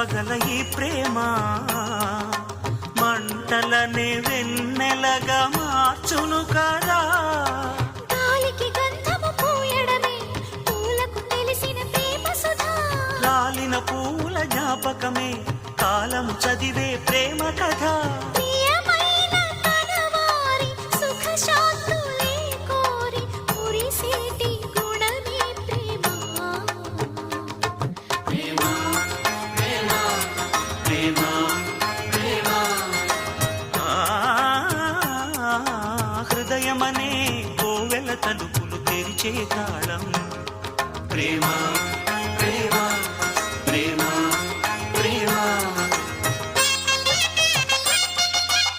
పగల ఈ ప్రేమ మంటలనే వెన్నెలగా మార్చును కదా. గాలికి గంధము పూయడమే పూలకు తెలిసిన ప్రేమ సుధా. రాలిన పూల జ్ఞాపకమే కాలము చదివే ప్రేమ కథ. ప్రియమైన కనవారి సుఖ శాంతులే కోరి మురిసేటి గుణమే ప్రేమ. ప్రేమ ప్రేమ ప్రేమ ప్రేమ హృదయమనే కోవెల తలుపులు తెరిచే తాళం ప్రేమ.